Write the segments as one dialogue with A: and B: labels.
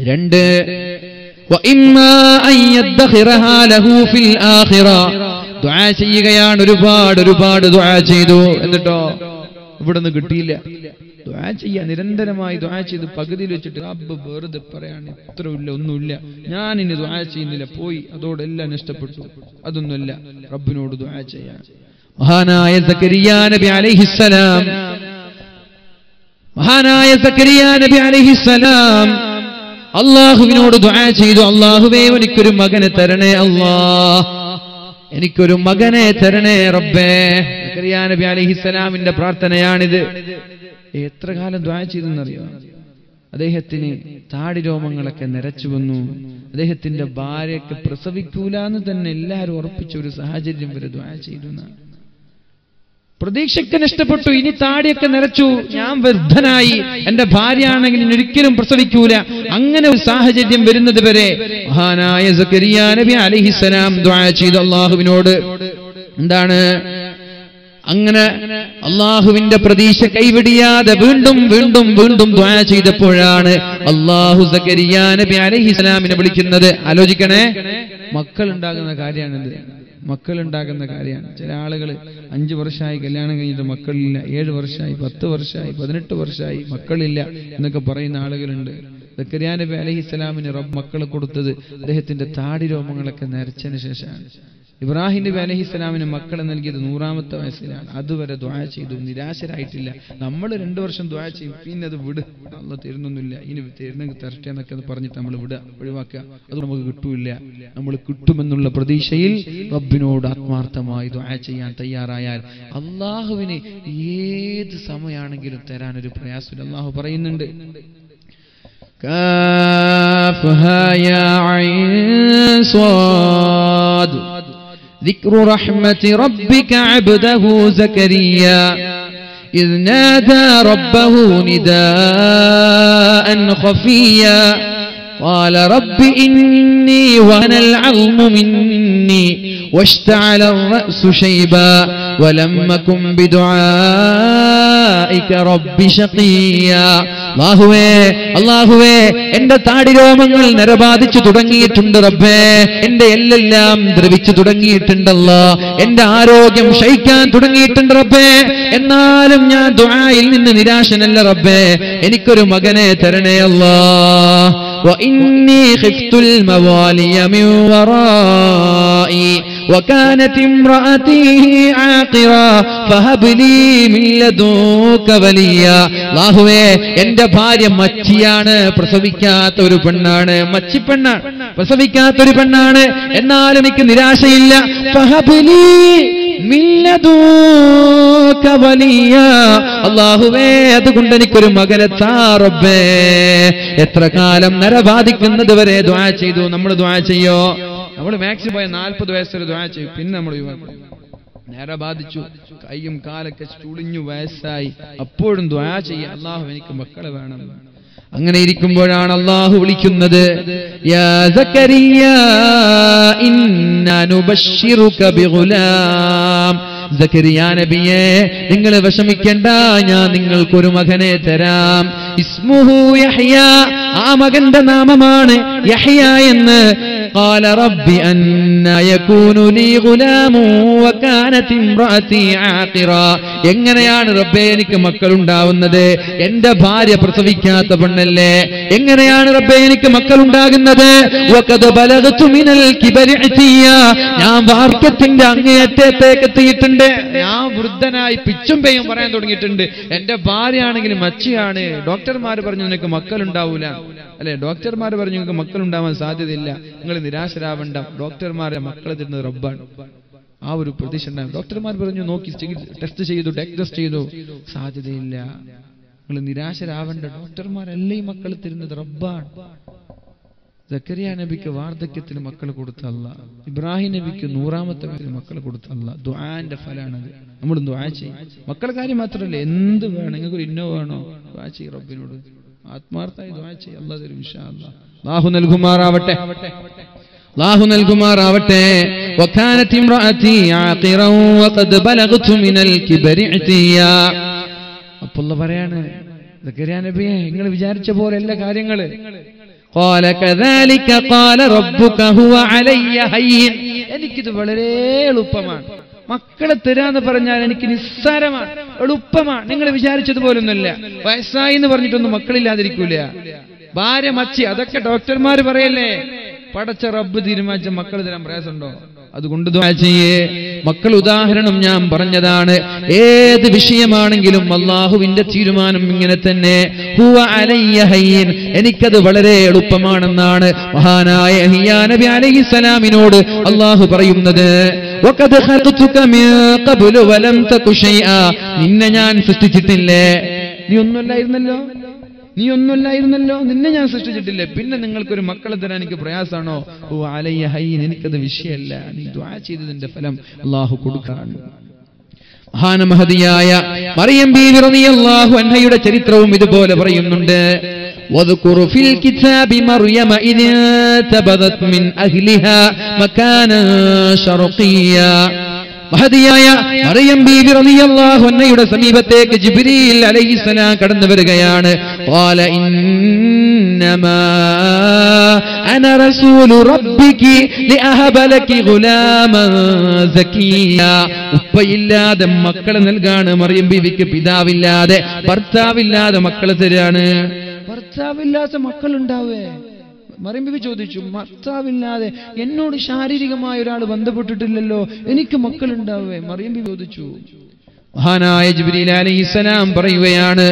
A: രണ്ട് وإما أن يدخرها له في الآخرة ദുആ ചെയ്യുകയാണ്, ഒരുപാട് ദുആ ചെയ്തു, എന്നിട്ടോ ഇവിടുന്ന് കിട്ടിയില്ല. ദുആ ചെയ്യാ, നിരന്തരമായി ദുആ ചെയ്ത് പകുതിയിൽ വെച്ചിട്ട് റബ്ബ് വെറുതെ പറയാണ് ഇത്രയില്ല, ഒന്നുമില്ല, ഞാൻ ഇനി ദുആ ചെയ്യുന്നില്ല, പോയി, അതോടെല്ലാം നഷ്ടപ്പെട്ടു. അതൊന്നുമല്ല, റബ്ബിനോട് ദുആ ചെയ്യാൻ. മഹാനായ സക്കരിയ നബി അലൈഹിസ്സലാം, അല്ലാഹുവിനോട് ദുആ ചെയ്തു, അല്ലാഹുവേ എനിക്കൊരു മകനെ തരണേ, അല്ലാഹ് എനിക്കൊരു മകനെ തരണേ റബ്ബേ. സക്കരിയ നബി അലൈഹിസ്സലാമിന്റെ പ്രാർത്ഥനയാണിത്. എത്ര കാലം ദുആ ചെയ്തെന്നറിയോ? അദ്ദേഹത്തിന് താടി രോമങ്ങളൊക്കെ നിരച്ചു വന്നു. അദ്ദേഹത്തിന്റെ ഭാര്യയ്ക്ക് പ്രസവിക്കൂല എന്ന് തന്നെ എല്ലാവരും ഉറപ്പിച്ച ഒരു സാഹചര്യം വരെ ദുആ ചെയ്തു. പ്രതീക്ഷയ്ക്ക് നഷ്ടപ്പെട്ടു, ഇനി താടിയൊക്കെ നിരച്ചു, ഞാൻ വൃദ്ധനായി, എന്റെ ഭാര്യയാണെങ്കിൽ ഇനി ഒരിക്കലും പ്രസവിക്കൂല. അങ്ങനെ ഒരു സാഹചര്യം വരുന്നത് വരെ മഹാനായ സക്കരിയ നബി അലൈഹിസ്സലാം ദുആ ചെയ്തു അല്ലാഹുവിനോട്. എന്താണ്? അങ്ങനെ അള്ളാഹുവിന്റെ പ്രതീക്ഷ കൈവിടിയാതെ വീണ്ടും വീണ്ടും വീണ്ടും ദുആ ചെയ്തപ്പോഴാണ് അല്ലാഹു സക്കരിയ നബി അലൈഹിസ്സലാമിനെ വിളിക്കുന്നത്. ആലോചിക്കണേ, മക്കൾ ഉണ്ടാകുന്ന കാര്യമാണിത്, മക്കളുണ്ടാകുന്ന കാര്യമാണ്. ചില ആളുകൾ 5 വർഷമായി കല്യാണം കഴിഞ്ഞിട്ട് മക്കളില്ല, 7 വർഷമായി, 10 വർഷമായി, 18 വർഷമായി മക്കളില്ല എന്നൊക്കെ പറയുന്ന ആളുകളുണ്ട്. സക്കരിയ നബി അലൈഹിസ്സലാമിന് റബ്ബ് മക്കളെ കൊടുത്തത് അദ്ദേഹത്തിന്റെ താടി രോമങ്ങളൊക്കെ നരച്ചതിന് ശേഷമാണ്. ഇബ്രാഹിം നബി അലൈഹിസ്സലാമിന് മക്കളെ നൽകിയത് 100ാമത്തെ വയസ്സിലാണ്. അതുവരെ ദുആ ചെയ്തു, നിരാശരായിട്ടില്ല. നമ്മൾ 2 വർഷം ദുആ ചെയ്യും, പിന്നെ അത് വിട്, അല്ലാഹ് തരുന്നൊന്നുമില്ല, ഇനി തരുന്നെങ്കിൽ തരട്ടെ എന്നൊക്കെ പറഞ്ഞിട്ട് നമ്മൾ വിടുക, ഒഴിവാക്കുക. അത് നമുക്ക് കിട്ടൂല. നമ്മൾ കിട്ടുമെന്നുള്ള പ്രതീക്ഷയിൽ റബ്ബിനോട് ആത്മാർത്ഥമായി ദുആ ചെയ്യാൻ തയ്യാറായാൽ അല്ലാഹുവിന് ഏത് സമയമാണെങ്കിലും തരാൻ ഒരു പ്രയാസമില്ല. അല്ലാഹു പറയുന്നുണ്ട്, കാഫ്ഹാ യാ ഐൻ സ്വാദ് ذكر رحمة ربك عبده زكريا إذ نادى ربه نداء خفيا قال رب إني وهن العظم مني واشتعل الرأس شيبا ولم أكن بدعائك رب شقيا. അല്ലാഹുവേ എന്റെ താടി രോമങ്ങൾ നരബാധിച്ചു തുടങ്ങിയിട്ടുണ്ട് റബ്ബേ, എന്റെ എല്ലെല്ലാം ദ്രവിച്ചു തുടങ്ങിയിട്ടുണ്ടല്ലോ, എന്റെ ആരോഗ്യം ക്ഷയിക്കാൻ തുടങ്ങിയിട്ടുണ്ട് റബ്ബേ. എന്നാലും ഞാൻ ദുആയിൽ നിന്ന് നിരാശനല്ല റബ്ബേ, എനിക്കൊരു മകനെ തരണേ അല്ലാഹ്. وإني خفت الموالي من ورائي وكانت امرأتي عاقرا فهب لي من لدنك وليا. അല്ലാഹുവേ എന്റെ ഭാര്യ മച്ചിയാണ്, പ്രസവിക്കാത്ത ഒരു പെണ്ണാണ്, മച്ചിപ്പെണ്ണാണ്, പ്രസവിക്കാത്ത ഒരു പെണ്ണാണ്. എന്നാലും എനിക്ക് നിരാശയില്ല. ഫഹബ് ലീ മിൻ ലദുക വലിയാ. അല്ലാഹുവേ അതുകൊണ്ട് എനിക്കൊരു മകനെ താ റബ്ബേ. എത്ര കാലം നരബാധിക്കുന്നത് വരെ ദുആ ചെയ്തു. നമ്മൾ ദുആ ചെയ്യോ? നമ്മൾ മാക്സിമം പോയ 40 വയസ്സ് വരെ ദുആ ചെയ്യും, പിന്നെ നമ്മൾ നേരെ ബാധിച്ചു, കയ്യും കാലൊക്കെ ചുളിഞ്ഞു, വയസ്സായി, അപ്പോഴും ദുആ ചെയ്യുക, അല്ലാഹു എനിക്ക് മക്കളെ വേണം. അങ്ങനെ ഇരിക്കുമ്പോഴാണ് അല്ലാഹു വിളിക്കുന്നത്, യാ സക്കരിയ ഇന്നാ നുബശ്ശിറുക ബിഗുലാം. സക്കരിയ നബിയെ നിങ്ങൾ വിഷമിക്കേണ്ട, ഞാൻ നിങ്ങൾക്കൊരു മകനെ തരാം. ഇസ്മുഹു യഹ്യ, ആ മകന്റെ നാമമാണ് യഹ്യ എന്ന്. قال رب أنى يكون لي غلام وكانت امرأتي عاقرا. എങ്ങനെയാണ് റബ്ബേ എനിക്ക് മക്കൾ ഉണ്ടാവുന്നത്? എന്റെ ഭാര്യ പ്രസവിക്കാത്ത പെണ്ണല്ലേ, എങ്ങനെയാണ് റബ്ബേ എനിക്ക് മക്കൾ ഉണ്ടാകുന്നത്? വഖദ് ബലഗതു മിനൽ കിബരി അതിയ, ഞാൻ വാർദ്ധക്യത്തിന്റെ അങ്ങേയറ്റത്തേക്ക് എത്തിയിട്ടുണ്ട്, ഞാൻ വൃദ്ധനായി പിച്ചും പേയും പറയാൻ തുടങ്ങിയിട്ടുണ്ട്. എന്റെ ഭാര്യയാണെങ്കിൽ മച്ചിയാണ്. ഡോക്ടർമാർ പറഞ്ഞു നിനക്ക് മക്കൾ ഉണ്ടാവൂല അല്ലെ, ഡോക്ടർമാർ പറഞ്ഞു നിങ്ങൾക്ക് മക്കൾ ഉണ്ടാവാൻ സാധ്യതയില്ല, നിങ്ങൾ നിരാശരാവണ്ട, ഡോക്ടർമാരെ മക്കളെ തരുന്നത് റബ്ബാണ്. ആ ഒരു പ്രതീക്ഷ ഉണ്ടാകും. ഡോക്ടർമാർ പറഞ്ഞു, നോക്കി ടെസ്റ്റ് ചെയ്തു, ടെസ്റ്റ് ചെയ്തു, സാധ്യതയില്ല, നിങ്ങൾ നിരാശരാവണ്ട, ഡോക്ടർമാരല്ലേ ഈ മക്കളെ തരുന്നത് റബ്ബാണ്. സക്കരിയ നബിക്ക് വാർദ്ധക്യത്തിന് മക്കൾ കൊടുത്ത അല്ലാഹ്, ഇബ്രാഹിം നബിക്ക് 100ാമത്തെ വയസ്സിൽ മക്കൾ കൊടുത്ത അല്ലാഹ്. ദുആന്റെ ഫലാണത്. നമ്മൾ ദുആ ചെയ്യും. മക്കളുടെ കാര്യം മാത്രമല്ല, എന്ത് വേണം, നിങ്ങൾക്ക് ഒരു ഇന്നോ വേണോ, ദുആ ചെയ്യും റബ്ബിനോട്, ആത്മാർത്ഥമായി ദുആ ചെയ്യും, അല്ലാഹ് തരും ഇൻഷാ അല്ലാഹ്. അല്ലാഹു നൽകുമാറാവട്ടെ, അല്ലാഹു നൽകുമാറാവട്ടെ. വകാനത് ഇംറഅതി ആഖിറൻ വഖദ് ബലഗ്തു മിനൽ കിബരി അതിയ. അപ്പോൾ അല്ലാഹ് പറയാണ്, സക്കരിയ നബിയെ നിങ്ങൾ വിചാരിച്ച പോലെ എല്ലാ കാര്യങ്ങള്, ഖാല കദാലിക ഖാല റബ്ബുക ഹുവ അലയ്യ ഹയ്യിൻ. എനിക്കിത് വളരെ എളുപ്പമാണ്. മക്കളെ തരാന്ന് പറഞ്ഞാൽ എനിക്ക് നിസ്സാരമാണ്, എളുപ്പമാണ്. നിങ്ങൾ വിചാരിച്ചതുപോലൊന്നുമല്ല. വയസ്സായി എന്ന് പറഞ്ഞിട്ടൊന്നും മക്കളില്ലാതിരിക്കൂല. ഭാര്യ മച്ചി അതൊക്കെ ഡോക്ടർമാർ പറയല്ലേ. പടച്ച റബ്ബ് തീരുമാനിച്ച മക്കൾ തരാൻ പ്രയാസമുണ്ടോ? അതുകൊണ്ട് ദുആ ചെയ്യേ. മക്കൾ ഉദാഹരണം ഞാൻ പറഞ്ഞതാണ്. ഏത് വിഷയമാണെങ്കിലും അള്ളാഹുവിന്റെ തീരുമാനം ഇങ്ങനെ തന്നെ. ഹുവ അലയ്യ ഹയ്യിൻ, എനിക്കത് വളരെ എളുപ്പമാണെന്നാണ് മഹാനായ യഹ്യാ നബി അലൈഹിസ്സലാമിനോട് അള്ളാഹു പറയുന്നത്. വഖദ് ഖൽഖതുക മിൻ ഖബ്ലു വലം തകു ശൈആ, നിന്നെ ഞാൻ സൃഷ്ടിച്ചിട്ടില്ലേ, നീ ഒന്നുമില്ലായിരുന്നല്ലോ, നിന്നെ ഞാൻ സൃഷ്ടിച്ചിട്ടില്ലേ, പിന്നെ നിങ്ങൾക്കൊരു മക്കളെ തരാൻ എനിക്ക് പ്രയാസമാണോ? ഓ അലയ്യ ഹയ്യിൻ, എനിക്കത് വിഷയമല്ല. നീ ദുആ ചെയ്തതിന്റെ ഫലം അള്ളാഹു കൊടുക്കാൻ. മഹാനമഹദിയായ മറിയം ബീവി റളിയല്ലാഹു അൻഹയുടെ ചരിത്രവും ഇതുപോലെ പറയുന്നുണ്ട്. വദ്കുർ ഫിൽ കിതാബി മറിയം ഇദ് തബദത് മിൻ അഹ്ലിഹാ മകാനാ ശർഖിയ്യ. മഹദിയായ മറിയം ബീവി റളിയല്ലാഹു അൻഹയുടെ സമീപത്തേക്ക് ജിബ്രീൽ അലൈഹിസ്സലാം കടന്നു വരികയാണ്. ഖാല ഇന്നമാ അന റസൂലു റബ്ബികി ലിഅഹബ ലകി ഗുലാമൻ സകിയ. ഉപ്പയില്ലാതെ മക്കളെ നൽകാണ് മറിയം ബീവിക്ക്. പിതാവില്ലാതെ ഭർത്താവില്ലാതെ മക്കളെ തരാണ്. ഭർത്താവില്ലാത്ത മക്കളുണ്ടാവേ? മറിയം ബീവി ചോദിച്ചു, ഭർത്താവില്ലാതെ എന്നോട് ശാരീരികമായ ഒരാൾ ബന്ധപ്പെട്ടിട്ടില്ലല്ലോ, എനിക്ക് മക്കളുണ്ടാവേ? മറിയം ബീവി ചോദിച്ചു. മഹാനായ ജിബ്രീൽ അലൈഹിസ്സലാം പറയുകയാണ്,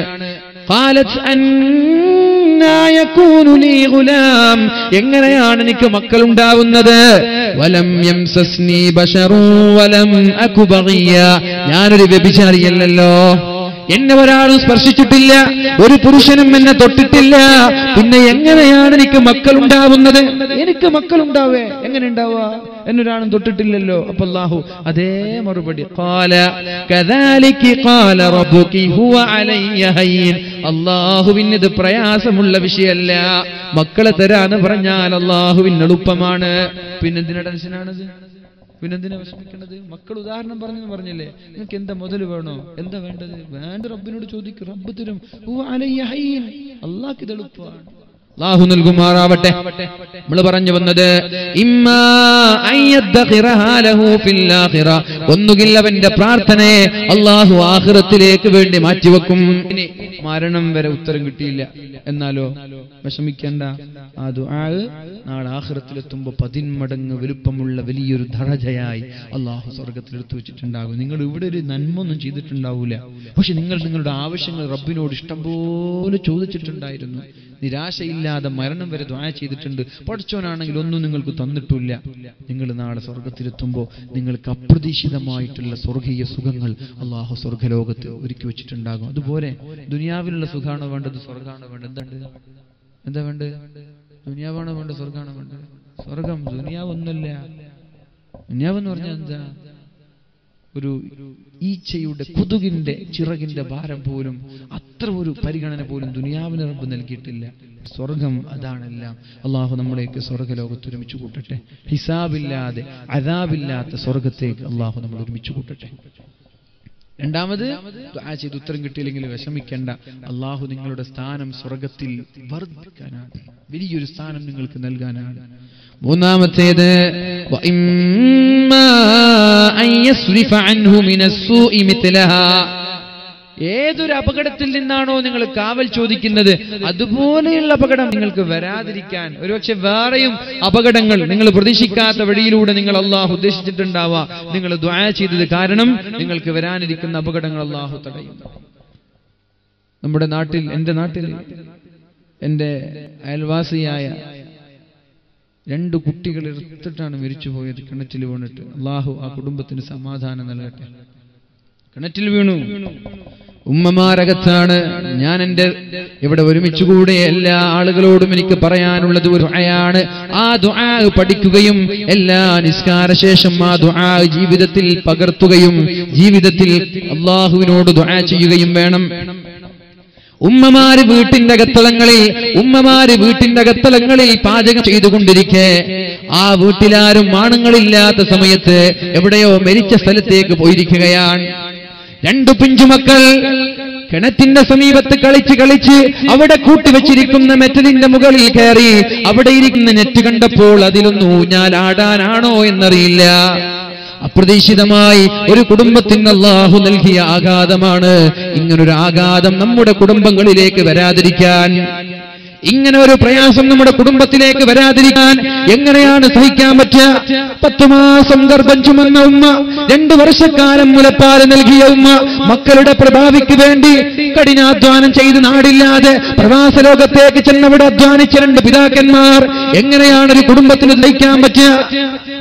A: ഖാലത് അന്നാ യകൂനു ലീ ഗുലാം, എങ്ങനെയാണ് എനിക്ക് മക്കളുണ്ടാവുന്നത്? വലം യംസസ്നി ബശറു വലം അകു ബഗിയ, ഞാനൊരു വ്യഭിചാരിയല്ലല്ലോ, എന്നെ ഒരാളും സ്പർശിച്ചിട്ടില്ല, ഒരു പുരുഷനും എന്നെ തൊട്ടിട്ടില്ല, പിന്നെ എങ്ങനെയാണ് എനിക്ക് മക്കളുണ്ടാവുന്നത്? എനിക്ക് മക്കളുണ്ടാവേ? എങ്ങനെ ഉണ്ടാവുക? എന്നൊരാളും തൊട്ടിട്ടില്ലല്ലോ. അപ്പൊ അല്ലാഹു അതേ മറുപടി, ഖാല കദാലിക ഖാല റബ്ബുകി ഹുവ അലയ്യ ഹയ്യിൻ. അല്ലാഹുവിന് ഇത് പ്രയാസമുള്ള വിഷയമല്ല. മക്കളെ തരാന്ന് പറഞ്ഞാൽ അല്ലാഹുവിന് എളുപ്പമാണ്. പിന്നെന്തിനാ ടെൻഷനാണത്? പിന്നെന്തിനാ വിഷമിക്കേണ്ടത്? മക്കൾ ഉദാഹരണം പറഞ്ഞില്ലേ, നിങ്ങൾക്ക് എന്താ മുതൽ വേണോ, എന്താ വേണ്ടത്? വേണ്ട റബ്ബിനോട് ചോദിക്കും, റബ്ബ് തരും. ഹുവ അലയ്യ ഹയ്യിൻ, അല്ലാഹുക്ക് ഇത് എളുപ്പമാണ്. അല്ലാഹു നൽകുമാറാവട്ടെ. നമ്മൾ പറഞ്ഞു വന്നത് ഇമ്മാ അയ്യദ്ഖിറഹാ ലഹു ഫിൽ ആഖിറ, ഒന്നുകിൽ അവന്റെ പ്രാർത്ഥനയെ അല്ലാഹു ആഖിറത്തിലേക്ക് വേണ്ടി മാറ്റിവെക്കും. ഇനി മരണം വരെ ഉത്തരം കിട്ടിയില്ല എന്നാലോ വിഷമിക്കേണ്ട. ആ ദുആ നാളെ ആഖിറത്തിലെത്തുമ്പോൾ 10 മടങ്ങ് വലുപ്പമുള്ള വലിയൊരു ദറജയായി അല്ലാഹു സ്വർഗ്ഗത്തിൽ എടുത്തു വെച്ചിട്ടുണ്ടാകും. നിങ്ങൾ ഇവിടെ ഒരു നന്മ ഒന്നും ചെയ്തിട്ടുണ്ടാവൂല, പക്ഷെ നിങ്ങൾ നിങ്ങളുടെ ആവശ്യങ്ങൾ റബ്ബിനോട് ഇഷ്ടം പോലെ ചോദിച്ചിട്ടുണ്ടായിരുന്നു. നിരാശയില്ലാതെ മരണം വരെ ദുആ ചെയ്തിട്ടുണ്ട്. പഠിച്ചവനാണെങ്കിൽ ഒന്നും നിങ്ങൾക്ക് തന്നിട്ടില്ല. നിങ്ങൾ നാളെ സ്വർഗത്തിലെത്തുമ്പോൾ നിങ്ങൾക്ക് അപ്രതീക്ഷിതമായിട്ടുള്ള സ്വർഗീയ സുഖങ്ങൾ അല്ലാഹു സ്വർഗ്ഗലോകത്ത് ഒരുക്കി വെച്ചിട്ടുണ്ടാകും. അതുപോലെ ദുനിയാവിലുള്ള സുഖാണോ വേണ്ടത്, സ്വർഗാണോ വേണ്ടത്? എന്താ വേണ്ടത്? ദുനിയാവാണോ വേണ്ടത്, സ്വർഗാണോ വേണ്ടത്? സ്വർഗം. ദുനിയാവൊന്നുമില്ല. ദുനിയാവെന്ന് പറഞ്ഞാൽ എന്താ? ഒരു ഈച്ചയുടെ കൊതുകിന്റെ ചിറകിന്റെ ഭാരം പോലും, അത്ര ഒരു പരിഗണന പോലും ദുനിയാവിന് റബ്ബ് നൽകിയിട്ടില്ല. സ്വർഗം അതാണെല്ലാം. അള്ളാഹു നമ്മളെയൊക്കെ സ്വർഗ്ഗലോകത്ത് ഒരുമിച്ച് കൂട്ടട്ടെ. ഹിസാബില്ലാതെ അദാബില്ലാത്ത സ്വർഗത്തേക്ക് അള്ളാഹു നമ്മൾ ഒരുമിച്ച് കൂട്ടട്ടെ. രണ്ടാമത്, ദുആ ചെയ്ത് ഉത്തരം കിട്ടിയില്ലെങ്കിൽ വിഷമിക്കേണ്ട. അള്ളാഹു നിങ്ങളുടെ സ്ഥാനം സ്വർഗത്തിൽ വർദ്ധിക്കാനാണ്, വലിയൊരു സ്ഥാനം നിങ്ങൾക്ക് നൽകാനാണ്. മൂന്നാമത്തേത്, ഏതൊരു അപകടത്തിൽ നിന്നാണോ നിങ്ങൾ കാവൽ ചോദിക്കുന്നത് അതുപോലെയുള്ള അപകടം നിങ്ങൾക്ക് വരാതിരിക്കാൻ, ഒരുപക്ഷെ വേറെയും അപകടങ്ങൾ നിങ്ങൾ പ്രതീക്ഷിക്കാത്ത വഴിയിലൂടെ നിങ്ങൾ അള്ളാഹു ഉദ്ദേശിച്ചിട്ടുണ്ടാവാ. നിങ്ങൾ ദുആ ചെയ്തത് കാരണം നിങ്ങൾക്ക് വരാനിരിക്കുന്ന അപകടങ്ങൾ അള്ളാഹു തടയും. നമ്മുടെ നാട്ടിൽ, എൻ്റെ നാട്ടിൽ എൻ്റെ അയൽവാസിയായ 2 കുട്ടികൾ എടുത്തിട്ടാണ് മരിച്ചു പോയത്, കിണറ്റിൽ വീണിട്ട്. അള്ളാഹു ആ കുടുംബത്തിന് സമാധാനം നൽകട്ടെ. കിണറ്റിൽ വീണു. ഉമ്മമാരകത്താണ്. ഞാൻ എൻ്റെ ഇവിടെ ഒരുമിച്ച് കൂടിയ എല്ലാ ആളുകളോടും എനിക്ക് പറയാനുള്ളത് ഒരു ദുആയാണ്. ആ ദുആ പഠിക്കുകയും എല്ലാ നിസ്കാര ശേഷം ആ ദുആ ജീവിതത്തിൽ പകർത്തുകയും ജീവിതത്തിൽ അള്ളാഹുവിനോട് ദുആ ചെയ്യുകയും വേണം. ഉമ്മമാര് വീട്ടിന്റെ അകത്തളങ്ങളിൽ പാചകം ചെയ്തുകൊണ്ടിരിക്കെ ആ വീട്ടിലാരും ആണുങ്ങളില്ലാത്ത സമയത്ത് എവിടെയോ മരിച്ച സ്ഥലത്തേക്ക് പോയിരിക്കുകയാണ്. 2 പിഞ്ചുമക്കൾ കിണറ്റിന്റെ സമീപത്ത് കളിച്ച് അവിടെ കൂട്ടിവെച്ചിരിക്കുന്ന മെറ്റലിന്റെ മുകളിൽ കയറി അവിടെ ഇരിക്കുന്ന നെറ്റ് കണ്ടപ്പോൾ അതിലൊന്ന് ഊഞ്ഞാലാടാനാണോ എന്നറിയില്ല. അപ്രതീക്ഷിതമായി ഒരു കുടുംബത്തിന് അല്ലാഹു നൽകിയ ആഘാതമാണ്. ഇങ്ങനൊരു ആഘാതം നമ്മുടെ കുടുംബങ്ങളിലേക്ക് വരാതിരിക്കാൻ, ഇങ്ങനെ ഒരു പ്രയാസം നമ്മുടെ കുടുംബത്തിലേക്ക് വരാതിരിക്കാൻ എങ്ങനെയാണ് സഹിക്കാൻ പറ്റുക? 10 മാസം ഗർഭം ചുമന്ന ഉമ്മ, 2 വർഷക്കാലം മുലപ്പാല് നൽകിയ ഉമ്മ, മക്കളുടെ പ്രഭാവിക്ക് വേണ്ടി കഠിനാധ്വാനം ചെയ്ത് നാടില്ലാതെ പ്രവാസ ലോകത്തേക്ക് ചെന്നവിടെ അധ്വാനിച്ച 2 പിതാക്കന്മാർ, എങ്ങനെയാണ് ഒരു കുടുംബത്തിന് സഹിക്കാൻ പറ്റുക?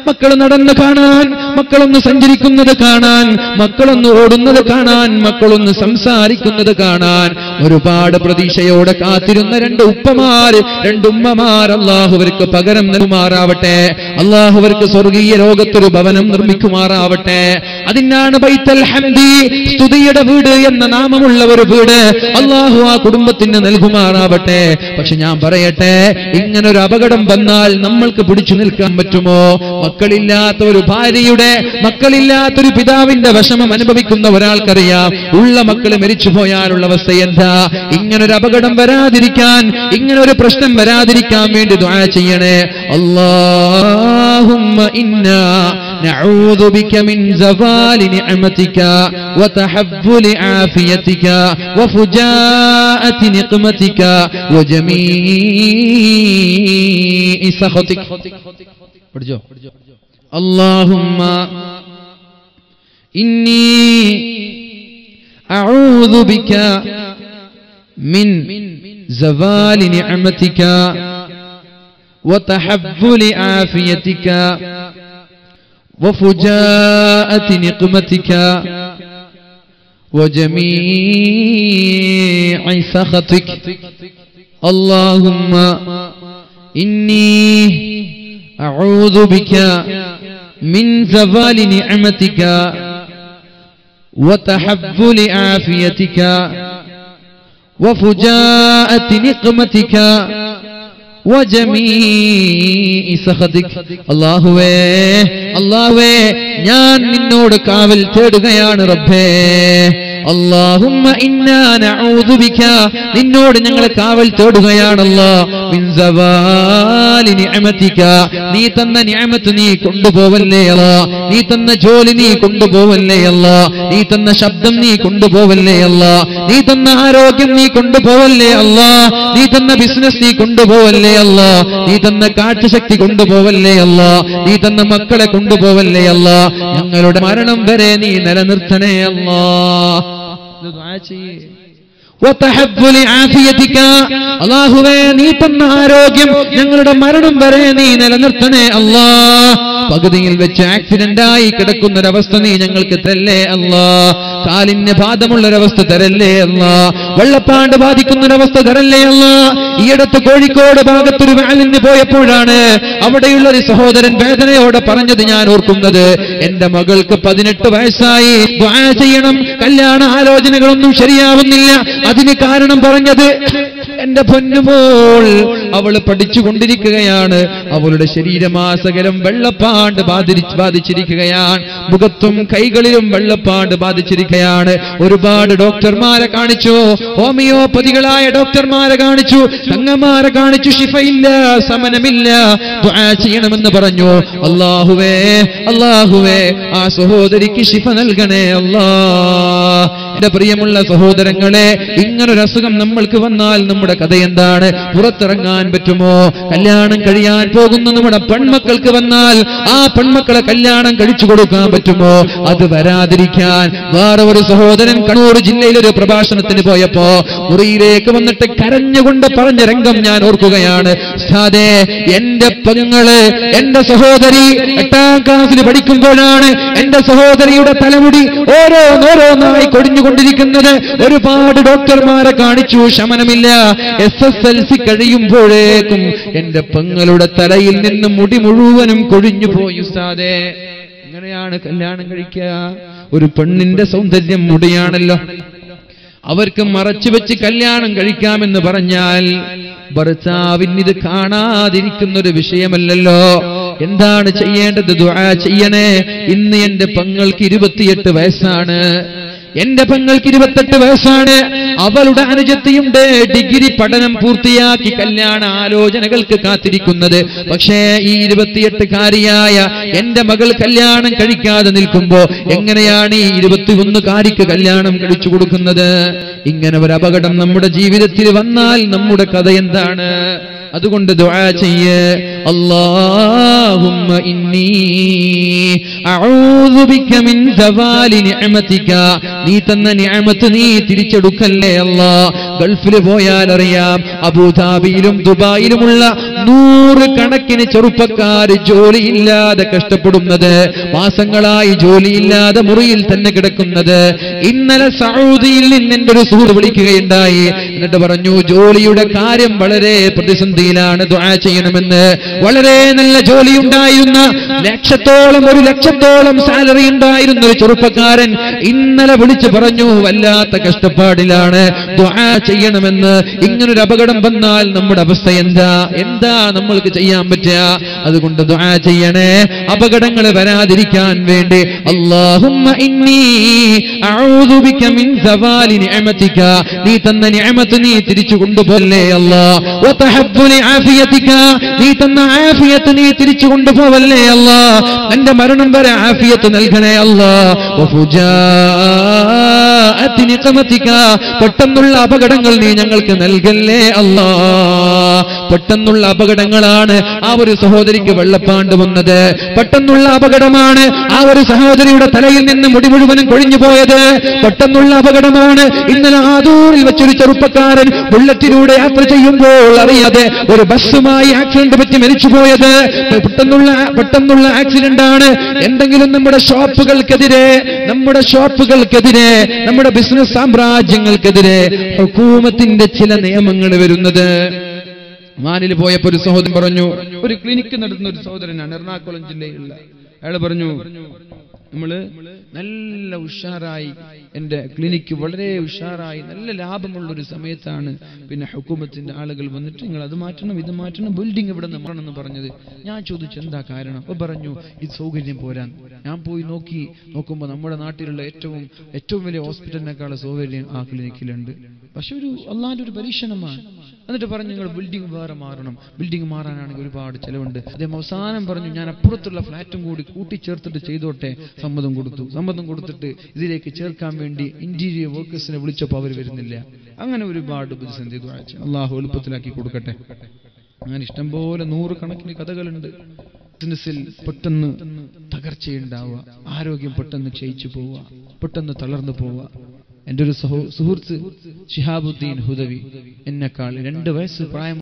A: മക്കൾ നടന്നു കാണാൻ, മക്കളൊന്ന് സഞ്ചരിക്കുന്നത് കാണാൻ, മക്കളൊന്ന് ഓടുന്നത് കാണാൻ, മക്കളൊന്ന് സംസാരിക്കുന്നത് കാണാൻ ഒരുപാട് പ്രതീക്ഷയോടെ കാത്തിരുന്ന 2 ഉപ്പമാര്, 2 ഉമ്മമാർ അല്ലാഹുവർക്ക് പകരം നൽകുമാറാവട്ടെ. അല്ലാഹുവർക്ക് സ്വർഗീയ ലോകത്തൊരു ഭവനം നിർമ്മിക്കുമാറാവട്ടെ. അതിനാണ് ബൈത്തുൽ ഹംദി, സ്തുതിയുടെ വീട് എന്ന നാമമുള്ള ഒരു വീട് അല്ലാഹു ആ കുടുംബത്തിന് നൽകുമാറാവട്ടെ. പക്ഷെ ഞാൻ പറയട്ടെ, ഇങ്ങനൊരു അപകടം വന്നാൽ നമ്മൾക്ക് പിടിച്ചു നിൽക്കാൻ പറ്റുമോ? മക്കളില്ലാത്ത ഒരു ഭാര്യയുടെ, മക്കളില്ലാത്തൊരു പിതാവിന്റെ വിഷമം അനുഭവിക്കുന്ന ഒരാൾക്കറിയാം. ഉള്ള മക്കള് മരിച്ചു പോയാലുള്ള അവസ്ഥ എന്താ? ഇങ്ങനൊരു അപകടം വരാതിരിക്കാൻ, ഇങ്ങനൊരു പ്രശ്നം വരാതിരിക്കാൻ വേണ്ടി ദുആ ചെയ്യണേ. അല്ലാഹുമ്മ ഇന്നാ നഊദു ബിക മിൻ സവാലി നിഅമതിക വതഹവ്വുലി ആഫിയതിക വഫുജാഅതി നിഖ്മതിക വജമീഇ സഖതിക. പഠിച്ചോ? അല്ലാഹുമ്മ ഇന്നി അഊദു ബിക മിൻ സവാലി നിഅമതിക വതഹവ്വുലി ആഫിയതിക വഫുജാഅതി നിഖ്മതിക വജമീഇ സഖതിക. അല്ലാഹുമ്മ ഇന്നി അഊദു ബിക മിൻ സവാലി നിഅമതിക വതഹവ്വുലി ആഫിയതിക വഫുജാഅതി നിഖ്മതിക വജമീഇ സഖതിക. അല്ലാഹുവേ, അല്ലാഹുവേ, ഞാൻ നിന്നോട് കാവൽ തേടുകയാണ് റബ്ബേ. അല്ലാഹുമ്മ ഇന്നാ നഊദു ബിക, നിന്നോട് ഞങ്ങൾ കാവൽ തേടുകയാണല്ലോ. മിൻ സവാലി നിഅമതിക, നീ തന്ന നിഅമത്ത് നീ കൊണ്ടുപോവല്ലേ അല്ലാ. നീ തന്ന ജോലി നീ കൊണ്ടുപോവല്ലേ അല്ലാ. നീ തന്ന ശബ്ദം നീ കൊണ്ടുപോവല്ലേ അല്ലാ. നീ തന്ന ആരോഗ്യം നീ കൊണ്ടുപോവല്ലേ അല്ലാ. നീ തന്ന ബിസിനസ് നീ കൊണ്ടുപോവല്ലേ അല്ലാ. നീ തന്ന കാഴ്ചശക്തി കൊണ്ടുപോവല്ലേ അല്ലാ. നീ തന്ന മക്കളെ കൊണ്ടുപോവല്ലേ അല്ലാ. ഞങ്ങളുടെ മരണം വരെ നീ നിലനിർത്തണേ അല്ലാ. അല്ലാഹുവേ, നീ തന്ന ആരോഗ്യം ഞങ്ങളുടെ മരണം വരെ നീ നിലനിർത്തണേ അല്ലാ. പകുതിയിൽ വെച്ച് ആക്സിഡന്റായി കിടക്കുന്നൊരവസ്ഥ നീ ഞങ്ങൾക്ക് തരല്ലേ അല്ലാ. കാലിന് ബാധമുള്ളൊരവസ്ഥ തരല്ലേ അല്ലാ. വെള്ളപ്പാണ്ട് ബാധിക്കുന്നൊരവസ്ഥ തരല്ലേ അല്ലാ. ഈയടുത്ത് കോഴിക്കോട് ഭാഗത്തൊരു വാലിന് പോയപ്പോഴാണ് അവിടെയുള്ള ഒരു സഹോദരൻ വേദനയോടെ പറഞ്ഞത് ഞാൻ ഓർക്കുന്നത്. എന്റെ മകൾക്ക് 18 വയസ്സായി, ദുആ ചെയ്യണം, കല്യാണ ആലോചനകളൊന്നും ശരിയാവുന്നില്ല. അതിന് കാരണം പറഞ്ഞത്, എന്റെ പൊന്നുമോൾ അവള് പഠിച്ചുകൊണ്ടിരിക്കുകയാണ്, അവളുടെ ശരീരമാസകലം വെള്ളപ്പാണ്ട് ബാധിച്ചിരിക്കുകയാണ്, മുഖത്തും കൈകളിലും വെള്ളപ്പാണ്ട് ബാധിച്ചിരിക്കുകയാണ്. ഒരുപാട് ഡോക്ടർമാരെ കാണിച്ചു, ഹോമിയോപ്പതികളായ ഡോക്ടർമാരെ കാണിച്ചു, തങ്ങന്മാരെ കാണിച്ചു, ശിഫയില്ല, സമനമില്ല, ദുആ ചെയ്യണമെന്ന് പറഞ്ഞു. അല്ലാഹുവേ, അല്ലാഹുവേ, ആ സഹോദരിക്ക് ശിഫ നൽകണേ അല്ലാ. എന്റെ പ്രിയമുള്ള സഹോദരങ്ങളെ, ഇങ്ങനൊരു അസുഖം നമ്മൾക്ക് വന്നാൽ നമ്മുടെ കഥ എന്താണ്? പുറത്തിറങ്ങാൻ പറ്റുമോ? കല്യാണം കഴിയാൻ പോകുന്ന നമ്മുടെ പെൺമക്കൾക്ക് വന്നാൽ ആ പെൺമക്കളെ കല്യാണം കഴിച്ചു കൊടുക്കാൻ പറ്റുമോ? അത് വരാതിരിക്കാൻ വേറെ ഒരു സഹോദരൻ കണ്ണൂർ ജില്ലയിലൊരു പ്രഭാഷണത്തിന് പോയപ്പോ മുറിയിലേക്ക് വന്നിട്ട് കരഞ്ഞുകൊണ്ട് പറഞ്ഞ രംഗം ഞാൻ ഓർക്കുകയാണ്. ഉസ്താദേ, എന്റെ പെങ്ങള്, എന്റെ സഹോദരി 8ാം ക്ലാസ്സിൽ പഠിക്കുമ്പോഴാണ് എന്റെ സഹോദരിയുടെ തലമുടി ഓരോന്നോരോന്നായി കൊടിഞ്ഞുകൊണ്ടിരിക്കുന്നത്. ഒരുപാട് ഡോക്ടർമാരെ കാണിച്ചു, ശമനമില്ല. SSLC കഴിയുമ്പോഴേക്കും എന്റെ പെങ്ങളുടെ തലയിൽ നിന്ന് മുടി മുഴുവനും കൊഴിഞ്ഞു പോയി. ഉസ്താദേ, എങ്ങനെയാണ് കല്യാണം കഴിക്കുക? ഒരു പെണ്ണിന്റെ സൗന്ദര്യം മുടിയാണല്ലോ. അവർക്ക് മറച്ചു വെച്ച് കല്യാണം കഴിക്കാമെന്ന് പറഞ്ഞാൽ ഭർത്താവിന് ഇത് കാണാതിരിക്കുന്നൊരു വിഷയമല്ലല്ലോ. എന്താണ് ചെയ്യേണ്ടത്? ദുആ ചെയ്യണേ. ഇന്ന് എന്റെ പെങ്ങൾക്ക് 28 വയസ്സാണ്. എന്റെ പെങ്ങൾക്ക് 28 വയസ്സാണ്. അവളുടെ അനുജത്തിയുണ്ട്, ഡിഗ്രി പഠനം പൂർത്തിയാക്കി കല്യാണ ആലോചനകൾക്ക് കാത്തിരിക്കുന്നത്. പക്ഷേ ഈ 28-കാരിയായ എന്റെ മകൾ കല്യാണം കഴിക്കാതെ നിൽക്കുമ്പോ എങ്ങനെയാണ് ഈ 21-കാരിക്ക് കല്യാണം കഴിച്ചു കൊടുക്കുന്നത്? ഇങ്ങനെ ഒരു അപകടം നമ്മുടെ ജീവിതത്തിൽ വന്നാൽ നമ്മുടെ കഥ എന്താണ്? അതുകൊണ്ട് ദുആ ചെയ്യ്, അല്ലാഹുമ്മ ഇന്നി അഊദു ബിക മിൻ സവാലി നിഅമതിക. നീ തന്ന നിഅമത്ത് നീ തിരിച്ചെടുക്കല്ലേ അല്ലാ. ഗൾഫിൽ പോയാൽ അറിയാം, അബൂദാബിയിലും ദുബായിലുമുള്ള 100 കണക്കിന് ചെറുപ്പക്കാർ ജോലിയില്ലാതെ കഷ്ടപ്പെടുന്നത്, മാസങ്ങളായി ജോലിയില്ലാതെ മുറിയിൽ തന്നെ കിടക്കുന്നത്. ഇന്നലെ സൗദിയിൽ നിന്ന് എന്റെ ഒരു സുഹൃത്ത് വിളിക്കുകയുണ്ടായി. എന്നിട്ട് പറഞ്ഞു, ജോലിയുടെ കാര്യം വളരെ പ്രതിസന്ധിയിലാണ്, ദുആ ചെയ്യണമെന്ന്. വളരെ നല്ല ജോലി ഉണ്ടായിരുന്ന, 1 ലക്ഷത്തോളം സാലറി ഉണ്ടായിരുന്ന ഒരു ചെറുപ്പക്കാരൻ ഇന്നലെ വിളിച്ചു പറഞ്ഞു, വല്ലാത്ത കഷ്ടപ്പാടിലാണ്, ദുആ ചെയ്യണമെന്ന്. ഇങ്ങനൊരു അപകടം വന്നാൽ നമ്മുടെ അവസ്ഥ എന്താ നമ്മൾക്ക് ചെയ്യാൻ പറ്റുക? അതുകൊണ്ട് ദുആ ചെയ്യണേ, അപകടങ്ങൾ വരാതിരിക്കാൻ വേണ്ടി. അല്ലാഹുമ്മ ഇന്നി അഊദു ബിക മിൻ സവാലി നിഅമതിക. നീ തന്ന നിഅമത്ത് നീ തിരിച്ചു കൊണ്ടുപോകല്ലേ അല്ലാ. വതഹബ്ബുലി ആഫിയതിക. നീ തന്ന ആഫിയത്ത് നീ തിരിച്ചു കൊണ്ടുപോവല്ലേ അല്ലാ. എന്റെ മരണം വരെ ആഫിയത്ത് നൽകണേ അല്ലാ. വഫുജാഅതി നിഖമതിക. പെട്ടെന്നുള്ള അപകടങ്ങൾ നീ ഞങ്ങൾക്ക് നൽകല്ലേ അല്ലാ. പെട്ടെന്നുള്ള അപകടങ്ങളാണ് ആ ഒരു സഹോദരിക്ക് വെള്ളപ്പാണ്ട് വന്നത്. പെട്ടെന്നുള്ള അപകടമാണ് ആ ഒരു സഹോദരിയുടെ തലയിൽ നിന്ന് മുടി മുഴുവനും കൊഴിഞ്ഞു പോയത്. പെട്ടെന്നുള്ള അപകടമാണ് ഇന്നലെ ആദൂരിൽ വെച്ചൊരു ചെറുപ്പക്കാരൻ ബുള്ളറ്റിലൂടെ യാത്ര ചെയ്യുമ്പോൾ അറിയാതെ ഒരു ബസ്സുമായി ആക്സിഡന്റ് പറ്റി മരിച്ചുപോയത്. പെട്ടെന്നുള്ള ആക്സിഡന്റ് ആണ്. എന്തെങ്കിലും നമ്മുടെ ഷോപ്പുകൾക്കെതിരെ, നമ്മുടെ ബിസിനസ് സാമ്രാജ്യങ്ങൾക്കെതിരെ ഹുകൂമത്തിന്റെ ചില നിയമങ്ങൾ വരുന്നത്. മാനിൽ പോയപ്പോ ഒരു സഹോദരൻ പറഞ്ഞു, ഒരു ക്ലിനിക്ക് നടത്തുന്ന ഒരു സഹോദരനാണ്, എറണാകുളം ജില്ലയിലുള്ള. അയാൾ പറഞ്ഞു, നമ്മള് നല്ല ഉഷാറായി, എന്റെ ക്ലിനിക്ക് വളരെ ഉഷാറായി നല്ല ലാഭമുള്ളൊരു സമയത്താണ് പിന്നെ ഹുകൂമത്തിന്റെ ആളുകൾ വന്നിട്ട് നിങ്ങൾ അത് മാറ്റണം, ഇത് മാറ്റണം, ബിൽഡിംഗ് ഇവിടെ നിന്ന് മാറണമെന്ന് പറഞ്ഞത്. ഞാൻ ചോദിച്ചു എന്താ കാരണം? അപ്പൊ പറഞ്ഞു, ഇത് സൗകര്യം പോരാൻ. ഞാൻ പോയി നോക്കുമ്പോൾ നമ്മുടെ നാട്ടിലുള്ള ഏറ്റവും വലിയ ഹോസ്പിറ്റലിനേക്കാൾ സൗകര്യം ആ ക്ലിനിക്കിലുണ്ട്. പക്ഷെ അള്ളാന്റെ ഒരു പരീക്ഷണമാണ്. എന്നിട്ട് പറഞ്ഞു, നിങ്ങൾ ബിൽഡിംഗ് വേറെ മാറണം. ബിൽഡിംഗ് മാറാനാണെങ്കിൽ ഒരുപാട് ചെലവുണ്ട്. അദ്ദേഹം അവസാനം പറഞ്ഞു, ഞാൻ അപ്പുറത്തുള്ള ഫ്ലാറ്റും കൂടി കൂട്ടിച്ചേർത്തിട്ട് ചെയ്തോട്ടെ. സമ്മതം കൊടുത്തിട്ട് ഇതിലേക്ക് ചേർക്കാൻ വേണ്ടി ഇന്റീരിയർ വർക്കേഴ്സിനെ വിളിച്ചപ്പോൾ അവർ വരുന്നില്ല. അങ്ങനെ ഒരുപാട് പ്രതിസന്ധി. അള്ളാഹു എളുപ്പത്തിലാക്കി കൊടുക്കട്ടെ. അങ്ങനെ ഇഷ്ടംപോലെ 100 കണക്കിന് കഥകളുണ്ട്. ബിസിനസ്സിൽ പെട്ടെന്ന് തകർച്ചയുണ്ടാവുക, ആരോഗ്യം പെട്ടെന്ന് ക്ഷയിച്ചു പോവുക, പെട്ടെന്ന് തളർന്നു പോവുക. എൻ്റെ ഒരു സുഹൃത്ത് ശിഹാബുദ്ദീൻ ഹുദവി എന്നെക്കാൾ 2 വയസ്സ് പ്രായം